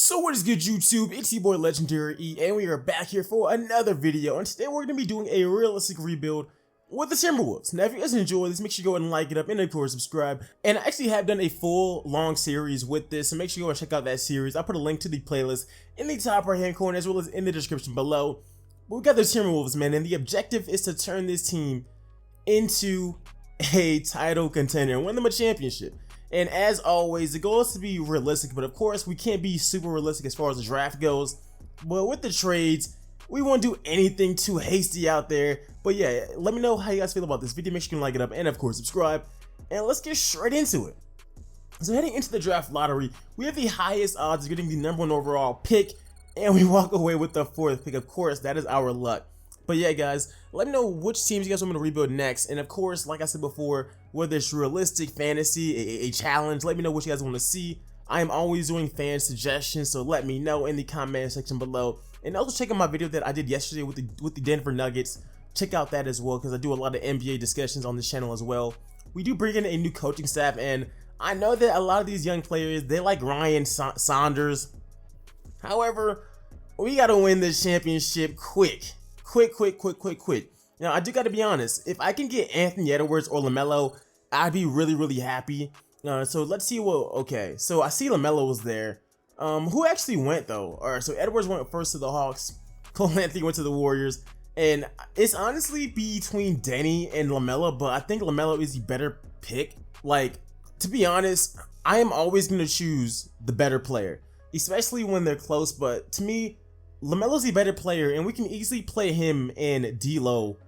So what is good, YouTube? It's your boy LegendaryEA, and we are back here for another video. And today we're going to be doing a realistic rebuild with the Timberwolves. Now, if you guys enjoy this, make sure you go ahead and like it up, and of course subscribe. And I actually have done a full long series with this, so make sure you go and check out that series. I'll put a link to the playlist in the top right hand corner as well as in the description below. But we got the Timberwolves, man, and the objective is to turn this team into a title contender and win them a championship. And as always, the goal is to be realistic, but of course we can't be super realistic as far as the draft goes. But with the trades, we won't do anything too hasty out there. But yeah, let me know how you guys feel about this video. Make sure you can like it up and of course subscribe. And let's get straight into it. So heading into the draft lottery, we have the highest odds of getting the #1 overall pick, and we walk away with the 4th pick. Of course, that is our luck. But yeah, guys, let me know which teams you guys want me to rebuild next. And of course, like I said before, whether it's realistic, fantasy, a challenge, let me know what you guys want to see. I am always doing fan suggestions, so let me know in the comment section below. And also check out my video that I did yesterday with the Denver Nuggets. Check out that as well, because I do a lot of NBA discussions on this channel as well. We do bring in a new coaching staff, and I know that a lot of these young players, they like Ryan Saunders. However, we got to win this championship quick. Quick. Now, I do got to be honest. If I can get Anthony Edwards or Lamelo, I'd be really happy. So let's see what. Okay, so I see Lamelo was there. Who actually went though? All right, so Edwards went first to the Hawks. Karl-Anthony went to the Warriors, and it's honestly between Denny and Lamelo, but I think Lamelo is the better pick. Like, to be honest, I am always gonna choose the better player, especially when they're close. But to me, LaMelo's the better player, and we can easily play him and D'Lo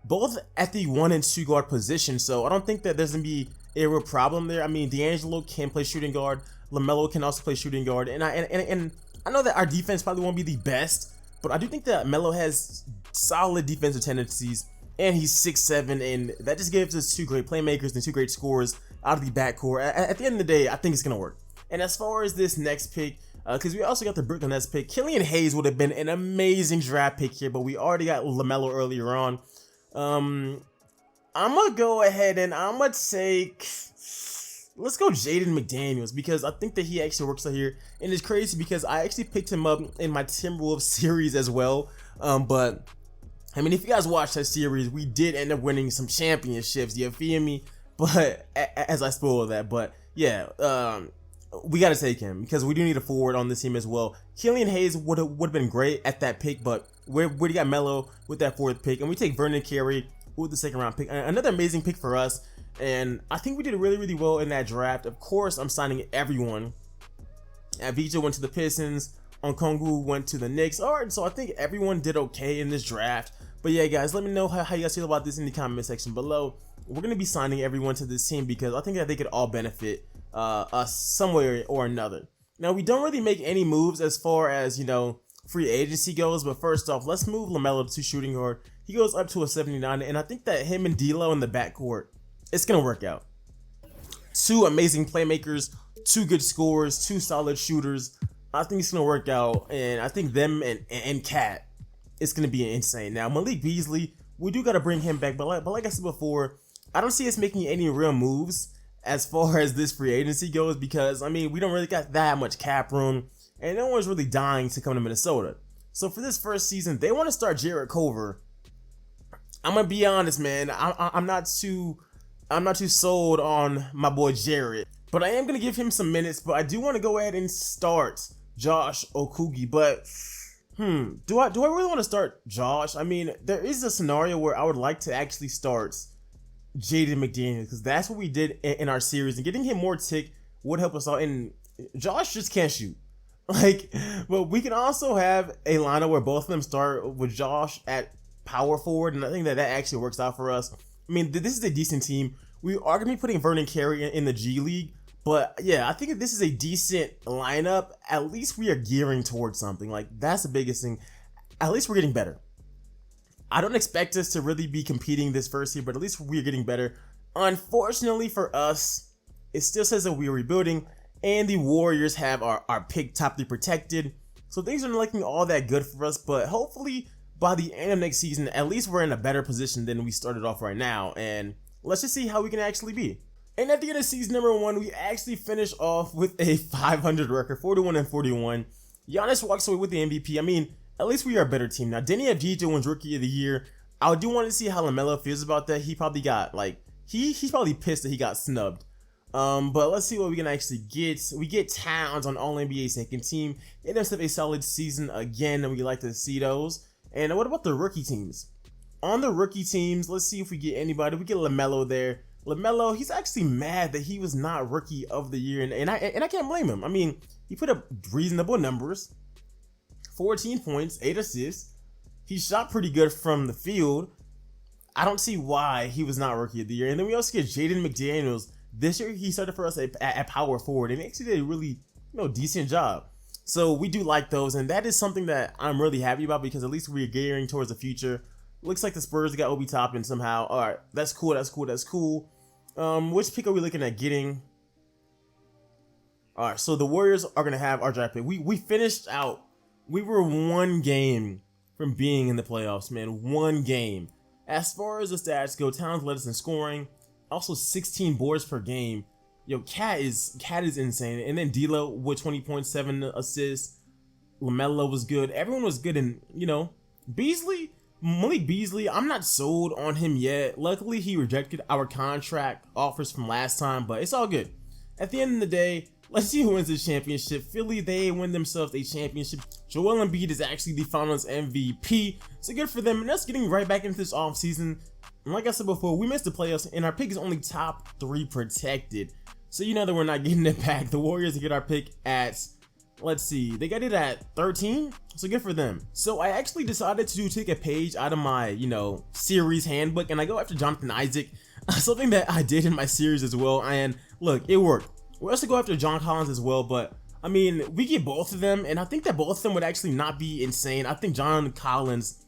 both at the 1 and 2 guard position. So I don't think that there's gonna be a real problem there. I mean, D'Angelo can play shooting guard, LaMelo can also play shooting guard, and I know that our defense probably won't be the best, but I do think that Melo has solid defensive tendencies, and he's 6'7", and that just gives us 2 great playmakers and 2 great scorers out of the backcourt. At the end of the day, I think it's gonna work. And as far as this next pick, because we also got the Brooklyn Nets pick, Killian Hayes would have been an amazing draft pick here, but we already got LaMelo earlier on. I'm gonna go ahead and I'm gonna take, let's go Jaden McDaniels, because I think that he actually works out here, and it's crazy because I actually picked him up in my Timberwolves series as well. But I mean, if you guys watched that series, we did end up winning some championships, you feel me? But as I spoiled that, but yeah, we got to take him because we do need a forward on this team as well. Killian Hayes would have been great at that pick, but we got Melo with that 4th pick, and we take Vernon Carey with the 2nd round pick. Another amazing pick for us, and I think we did really well in that draft. Of course, I'm signing everyone. Avdija went to the Pistons, Okongwu went to the Knicks. All right, so I think everyone did okay in this draft. But yeah, guys, let me know how you guys feel about this in the comment section below. We're gonna be signing everyone to this team because I think that they could all benefit us some way or another. Now, we don't really make any moves as far as, you know, free agency goes, but first off, let's move Lamelo to shooting guard. He goes up to a 79, and I think that him and D'Lo in the backcourt, it's gonna work out. 2 amazing playmakers, 2 good scorers, 2 solid shooters. I think it's gonna work out, and I think them and Cat, it's gonna be insane. Now, Malik Beasley, we do gotta bring him back, but like I said before, I don't see us making any real moves as far as this free agency goes, because I mean, we don't really got that much cap room, and no one's really dying to come to Minnesota. So for this first season, they want to start Jarrett Culver. I'm gonna be honest, man. I'm not too sold on my boy Jarrett, but I am gonna give him some minutes. But I do want to go ahead and start Josh Okogie. But do I really want to start Josh? I mean, there is a scenario where I would like to actually start Jaden McDaniels, because that's what we did in our series, and getting him more tick would help us out. And Josh just can't shoot, like, but we can also have a lineup where both of them start with Josh at power forward, and I think that actually works out for us. I mean, this is a decent team. We are gonna be putting Vernon Carey in the G League, but yeah, I think if this is a decent lineup, at least we are gearing towards something. Like, that's the biggest thing. At least we're getting better. I don't expect us to really be competing this first year, but at least we're getting better. Unfortunately for us, it still says that we're rebuilding, and the Warriors have our pick toply protected. So things are not looking all that good for us, but hopefully by the end of next season, at least we're in a better position than we started off right now. And let's just see how we can actually be. And at the end of season #1, we actually finished off with a 500 record, 41 and 41. Giannis walks away with the MVP. I mean, at least we are a better team. Now, Denny Avdija wins Rookie of the Year. I do want to see how Lamelo feels about that. He probably got, like, he's probably pissed that he got snubbed. But let's see what we can actually get. We get Towns on All-NBA second team. It does have a solid season again, and we like to see those. And what about the rookie teams? On the rookie teams, let's see if we get anybody. We get Lamelo there. Lamelo, he's actually mad that he was not Rookie of the Year, and I can't blame him. I mean, he put up reasonable numbers, 14 points, 8 assists. He shot pretty good from the field. I don't see why he was not Rookie of the Year. And then we also get Jaden McDaniels. This year he started for us at power forward, and he actually did a really decent job. So we do like those, and that is something that I'm really happy about because at least we're gearing towards the future. Looks like the Spurs got Obi Toppin somehow. All right, that's cool. That's cool. That's cool. Which pick are we looking at getting? All right, so the Warriors are gonna have our draft pick. We finished out. We were one game from being in the playoffs, man. One game. As far as the stats go, Towns led us in scoring. Also 16 boards per game. Yo, Cat is insane. And then D'Lo with 20.7 assists. Lamelo was good. Everyone was good, and Beasley. Malik Beasley, I'm not sold on him yet. Luckily, he rejected our contract offers from last time, but it's all good. At the end of the day, let's see who wins the championship. Philly, they win themselves a championship. Joel Embiid is actually the Finals MVP, so good for them. And us getting right back into this offseason. And like I said before, we missed the playoffs, and our pick is only top 3 protected. So you know that we're not getting it back. The Warriors get our pick at, let's see, they got it at 13, so good for them. So I actually decided to take a page out of my, series handbook, and I go after Jonathan Isaac, something that I did in my series as well, and look, it worked. We also go after John Collins as well, but I mean, we get both of them, and I think that both of them would actually not be insane. I think John Collins,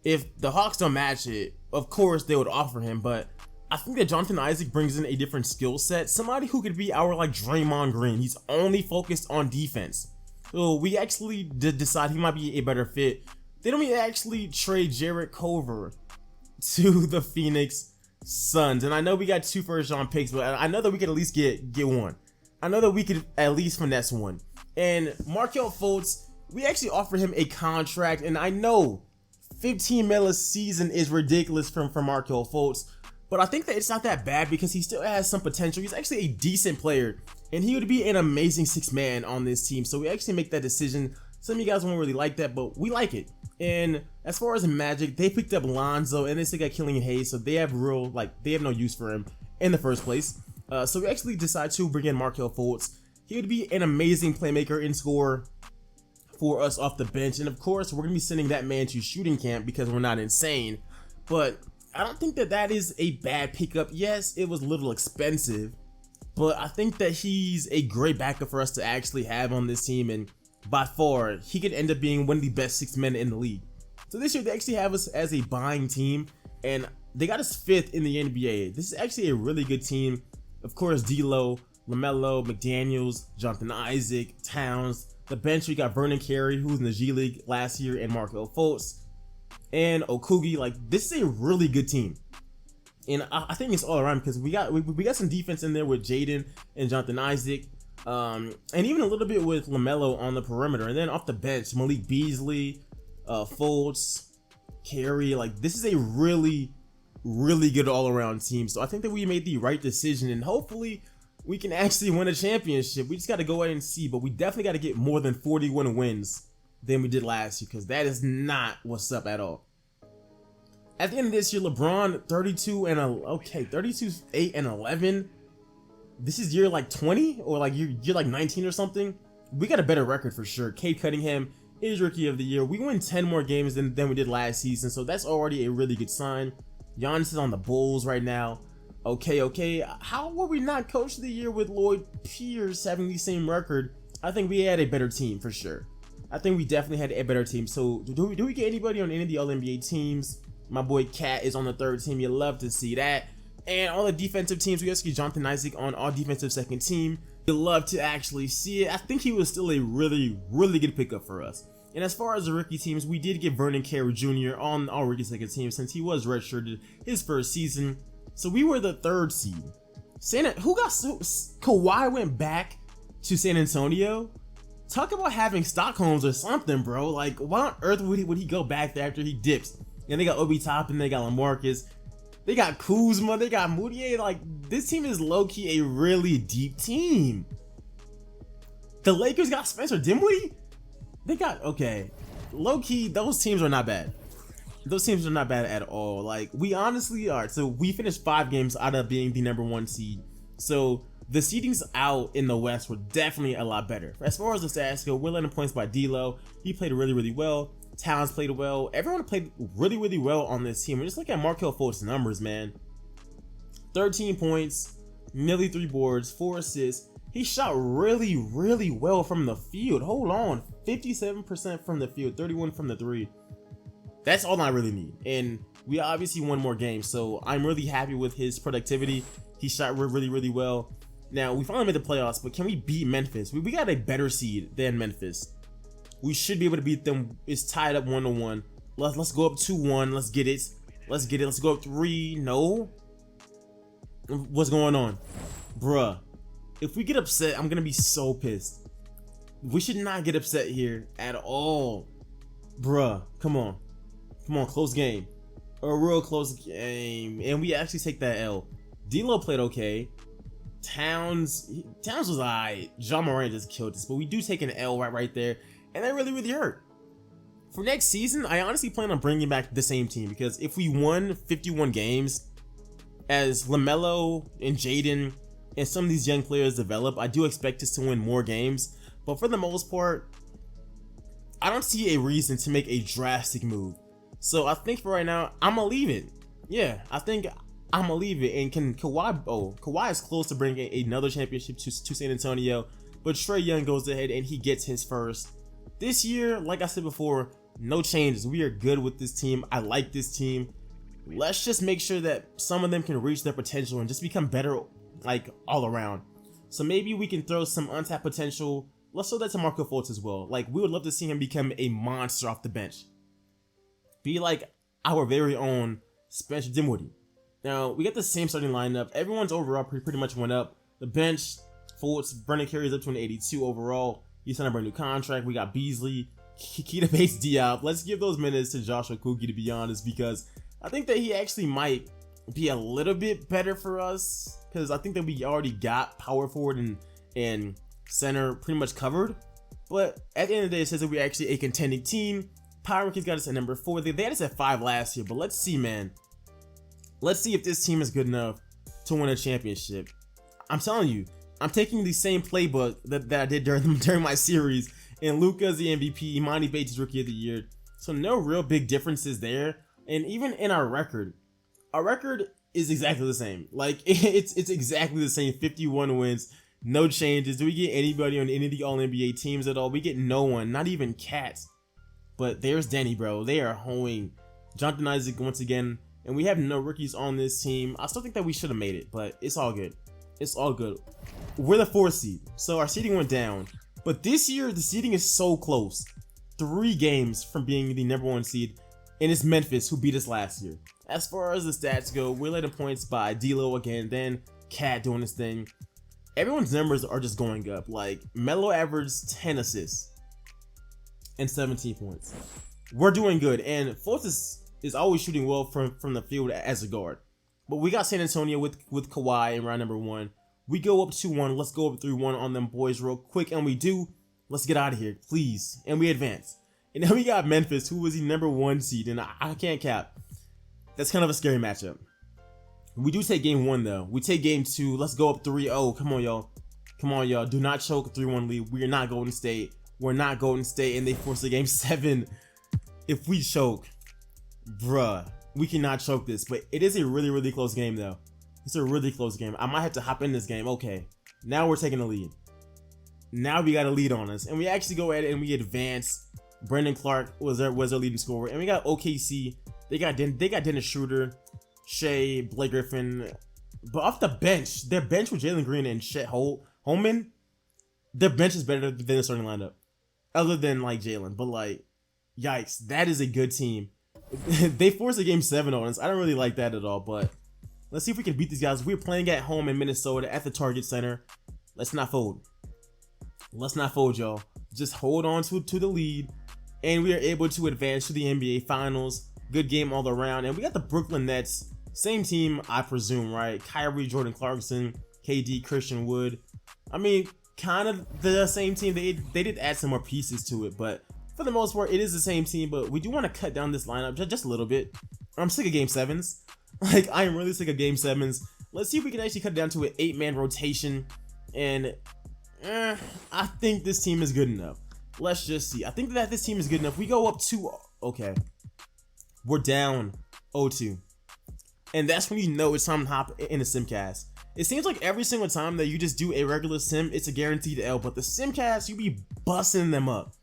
if the Hawks don't match it, of course they would offer him, but I think that Jonathan Isaac brings in a different skill set, somebody who could be our like Draymond Green. He's only focused on defense. So we actually did decide he might be a better fit. Then we actually trade Jarrett Culver to the Phoenix Suns. And I know we got 2 first-round picks, but I know that we could at least get one. I know that we could at least finesse one. And Markelle Fultz, we actually offered him a contract, and I know 15 mil a season is ridiculous from Markelle Fultz, but I think that it's not that bad because he still has some potential. He's actually a decent player, and he would be an amazing 6th man on this team. So we actually make that decision. Some of you guys won't really like that, but we like it. And as far as Magic, they picked up Lonzo, and they still got Killian Hayes, so they have they have no use for him in the first place. So we actually decided to bring in Markelle Fultz. He would be an amazing playmaker and scorer for us off the bench. And of course, we're going to be sending that man to shooting camp because we're not insane. But I don't think that that is a bad pickup. Yes, it was a little expensive, but I think that he's a great backup for us to actually have on this team. And by far, he could end up being one of the best 6 men in the league. So this year, they actually have us as a buying team, and they got us 5th in the NBA. This is actually a really good team. Of course, D'Lo, Lamelo, McDaniels, Jonathan Isaac, Towns. The bench, we got Vernon Carey, who was in the G League last year, and Markelle Fultz, and Okugi. Like, this is a really good team. And I think it's all around because we got some defense in there with Jaden and Jonathan Isaac. And even a little bit with Lamelo on the perimeter. And then off the bench, Malik Beasley, Fultz, Carey. Like, this is a really, really good all-around team. So I think that we made the right decision, and hopefully we can actually win a championship. We just got to go ahead and see, but we definitely got to get more than 41 wins than we did last year, because that is not what's up at all. At the end of this year, LeBron 32, 8 and 11. This is year like 20 or like year like 19 or something. We got a better record for sure. Cade Cunningham is Rookie of the Year. We win 10 more games than we did last season, so that's already a really good sign. Giannis is on the Bulls right now. Okay. How were we not Coach of the Year with Lloyd Pierce having the same record? I think we had a better team for sure. I think we definitely had a better team. So do we get anybody on any of the All-NBA teams? My boy Cat is on the 3rd team. You love to see that. And all the defensive teams, we also get Jonathan Isaac on our defensive 2nd team. You love to actually see it. I think he was still a really, really good pickup for us. And as far as the rookie teams, we did get Vernon Carey Jr. on our rookie 2nd team since he was redshirted his first season. So we were the 3rd seed. Kawhi went back to San Antonio. Talk about having Stockholms or something, bro. Like, why on earth would he go back there after he dips? And they got Obi Toppin, they got LaMarcus, they got Kuzma, they got Moutier. Like, this team is low-key a really deep team. The Lakers got Spencer Dinwiddie? They got, okay, low-key, those teams are not bad. Those teams are not bad at all. Like, we honestly are. So we finished 5 games out of being the #1 seed. So the seedings out in the West were definitely a lot better. As far as the stats go, we're letting points by D'Lo. He played really, really well. Towns played well. Everyone played really, really well on this team. And just look at Markelle Fultz's numbers, man. 13 points, nearly 3 boards, 4 assists. He shot really, really well from the field. Hold on, 57% from the field, 31 from the 3. That's all I really need. And we obviously won more games, so I'm really happy with his productivity. He shot really, really well. Now, we finally made the playoffs, but can we beat Memphis? We got a better seed than Memphis. We should be able to beat them. It's tied up 1-1. Let's go up 2-1. Let's get it. Let's get it. Let's go up 3. No. What's going on? Bruh. If we get upset, I'm going to be so pissed. We should not get upset here at all. Bruh. Come on. Come on. Close game. A real close game. And we actually take that L. D'Lo played okay. Towns was alright. Ja Morant just killed us. But we do take an L right there. And that really, really hurt. For next season, I honestly plan on bringing back the same team. Because if we won 51 games, as LaMelo and Jaden and some of these young players develop, I do expect us to win more games. But for the most part, I don't see a reason to make a drastic move. So I think for right now, I'm going to leave it. Yeah, I think I'm going to leave it. And can Kawhi, Kawhi is close to bringing another championship to San Antonio. But Trae Young goes ahead and he gets his first. This year, like I said before, no changes. We are good with this team. I like this team. Let's just make sure that some of them can reach their potential and just become better, like, all around. So maybe we can throw some untapped potential. Let's throw that to Markelle Fultz as well. Like, we would love to see him become a monster off the bench. Be like our very own Spencer Dinwiddie. Now, we got the same starting lineup. Everyone's overall pretty much went up. The bench, Fultz, Brendan Carey's up to an 82 overall. He signed a brand new contract. We got Beasley, Keita Bates-Diop. Let's give those minutes to Joshua Okogie, to be honest, because I think that he actually might be a little bit better for us, because I think that we already got power forward and center pretty much covered. But at the end of the day, it says that we're actually a contending team. Power rankings got us at number 4. They had us at 5 last year, but let's see, man. Let's see if this team is good enough to win a championship. I'm telling you, I'm taking the same playbook that I did during my series, and Luka's the MVP, Imani Bates is Rookie of the Year. So no real big differences there. And even in our record is exactly the same. Like, it's exactly the same. 51 wins, no changes. Do we get anybody on any of the All-NBA teams at all? We get no one, not even Cats. But there's Denny, bro. They are hoeing. Jonathan Isaac once again. And we have no rookies on this team. I still think that we should have made it, but it's all good. It's all good. We're the 4th seed, so our seeding went down. But this year, the seeding is so close. 3 games from being the #1 seed, and it's Memphis who beat us last year. As far as the stats go, we're led in points by D'Lo again, then Cat doing his thing. Everyone's numbers are just going up. Like, Melo averaged 10 assists and 17 points. We're doing good, and Fultz is always shooting well from the field as a guard. But we got San Antonio with Kawhi in round number 1. We go up 2-1. Let's go up 3-1 on them boys real quick, and we do. Let's get out of here, please. And we advance. And then we got Memphis, who was the #1 seed, and I can't cap. That's kind of a scary matchup. We do take game 1, though. We take game 2. Let's go up 3-0. Come on, y'all. Come on, y'all. Do not choke a 3-1 lead. We are not Golden State. We're not Golden State, and they force a game 7. If we choke, bruh, we cannot choke this. But it is a really, really close game, though. It's a really close game. I might have to hop in this game. Okay, now we're taking the lead. Now we got a lead on us, and we actually go ahead and we advance. Brandon Clark was our leading scorer, and we got OKC. They got Dennis Schroeder, Shea, Blake Griffin, but off the bench, their bench with Jalen Green and Chet Holman, their bench is better than the starting lineup, other than like Jalen. But like, yikes, that is a good team. They forced a game 7 on us. I don't really like that at all, but let's see if we can beat these guys. We're playing at home in Minnesota at the Target Center. Let's not fold. Let's not fold, y'all. just hold on to the lead, and we are able to advance to the NBA Finals. Good game all around. And we got the Brooklyn Nets, same team, I presume, right? Kyrie, Jordan Clarkson, KD, Christian Wood. I mean, kind of the same team. They did add some more pieces to it, but for the most part, it is the same team. But we do want to cut down this lineup just a little bit. I'm sick of Game 7s. Like, I am really sick of Game 7s. Let's see if we can actually cut it down to an 8-man rotation. And I think this team is good enough. Let's just see. I think that this team is good enough. We go up 2. Okay. We're down 0-2. And that's when you know it's time to hop in a simcast. It seems like every single time that you just do a regular sim, it's a guaranteed L. But the simcast, you be busting them up.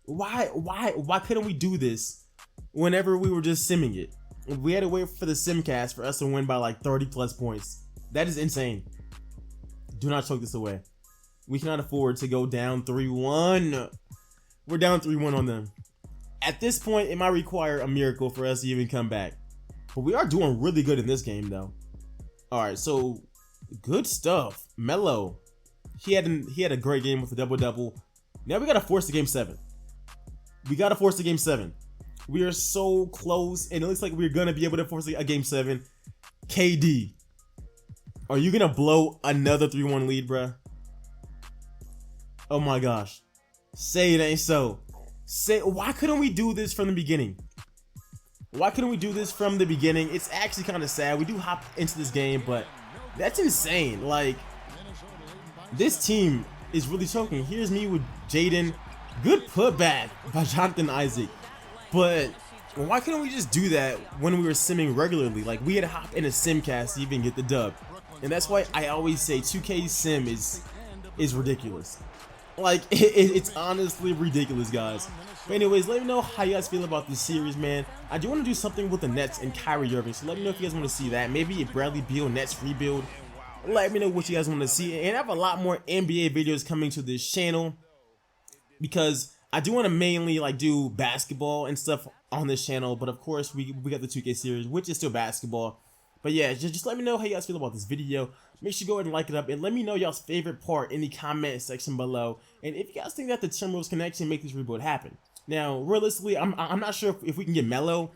Why couldn't we do this whenever we were just simming it? We had to wait for the simcast for us to win by like 30 plus points. That is insane. Do not choke this away. We cannot afford to go down 3-1. We're down 3-1 on them. At this point, it might require a miracle for us to even come back. But we are doing really good in this game, though. All right, so good stuff. Melo, he had a great game with a double-double. Now we got to force the Game 7. We got to force the Game 7. We are so close, and it looks like we're going to be able to force a Game 7. KD, are you going to blow another 3-1 lead, bruh? Oh my gosh. Say it ain't so. Why couldn't we do this from the beginning? Why couldn't we do this from the beginning? It's actually kind of sad. We do hop into this game, but that's insane. Like, this team is really choking. Here's me with Jaden. Good putback by Jonathan Isaac. But why couldn't we just do that when we were simming regularly? Like, we had to hop in a simcast to even get the dub. And that's why I always say 2K sim is ridiculous. Like, it's honestly ridiculous, guys. But anyways, let me know how you guys feel about this series, man. I do want to do something with the Nets and Kyrie Irving, so let me know if you guys want to see that. Maybe a Bradley Beal Nets rebuild. Let me know what you guys want to see. And I have a lot more NBA videos coming to this channel, because I do want to mainly like do basketball and stuff on this channel. But of course, we got the 2K series, which is still basketball. But yeah, just let me know how you guys feel about this video. Make sure you go ahead and like it up, and let me know y'all's favorite part in the comment section below. And if you guys think that the Timberwolves can actually make this rebuild happen. Now, realistically, I'm not sure if we can get Melo,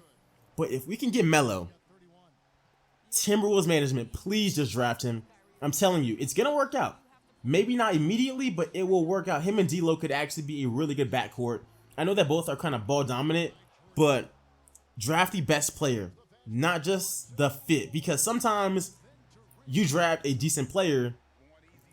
but if we can get Melo, Timberwolves management, please just draft him. I'm telling you, it's gonna work out. Maybe not immediately, but it will work out. Him and D'Lo could actually be a really good backcourt. I know that both are kind of ball dominant, but draft the best player, not just the fit, because sometimes you draft a decent player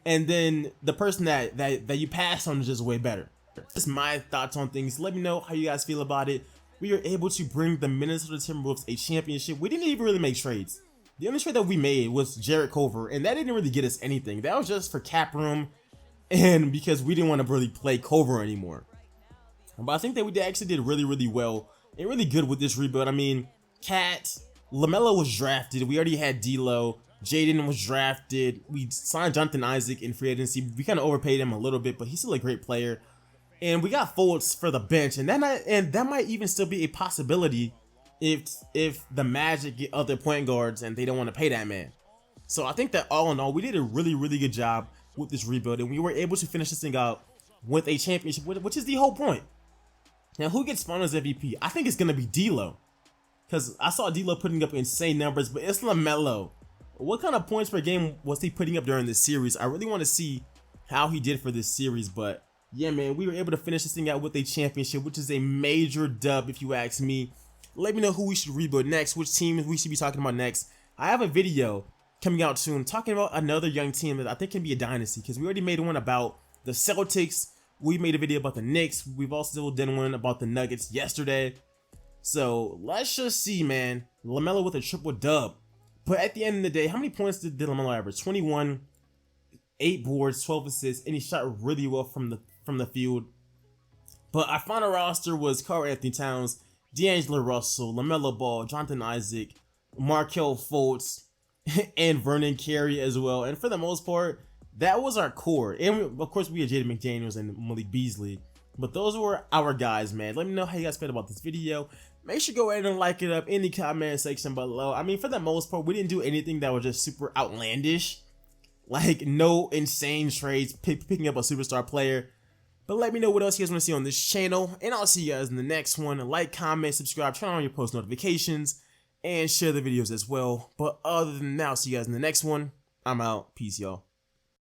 and then the person that you pass on is just way better. Just my thoughts on things. Let me know how you guys feel about it. We were able to bring the Minnesota Timberwolves a championship. We didn't even really make trades. The only trade that we made was Jarrett Culver, and that didn't really get us anything. That was just for cap room and because we didn't want to really play Culver anymore. But I think that we actually did really well and really good with this rebuild. I mean, Lamelo was drafted. We already had D'Lo. Jaden was drafted. We signed Jonathan Isaac in free agency. We kind of overpaid him a little bit, but he's still a great player. And we got Fultz for the bench, and that might even still be a possibility if the Magic get other point guards and they don't want to pay that man. So I think that all in all, we did a really good job with this rebuild, and we were able to finish this thing out with a championship, which is the whole point. Now, who gets Finals MVP? I think it's gonna be D'Lo, because I saw D'Lo putting up insane numbers, but it's Lamelo. What kind of points per game was he putting up during this series? I really want to see how he did for this series, but yeah, man, we were able to finish this thing out with a championship, which is a major dub if you ask me. Let me know who we should rebuild next, which team we should be talking about next. I have a video coming out soon talking about another young team that I think can be a dynasty, because we already made one about the Celtics. We made a video about the Knicks. We've also done one about the Nuggets yesterday. So let's just see, man. Lamelo with a triple dub. But at the end of the day, how many points did Lamelo average? 21, 8 boards, 12 assists, and he shot really well from the field. But our final roster was Karl-Anthony Towns, D'Angelo Russell, Lamelo Ball, Jonathan Isaac, Markelle Fultz, and Vernon Carey as well. And for the most part, that was our core. And of course, we had Jaden McDaniels and Malik Beasley. But those were our guys, man. Let me know how you guys felt about this video. Make sure to go ahead and like it up in the comment section below. I mean, for the most part, we didn't do anything that was just super outlandish. Like, no insane trades, picking up a superstar player. But let me know what else you guys want to see on this channel, and I'll see you guys in the next one. Like, comment, subscribe, turn on your post notifications, and share the videos as well. But other than that, I'll see you guys in the next one. I'm out. Peace, y'all.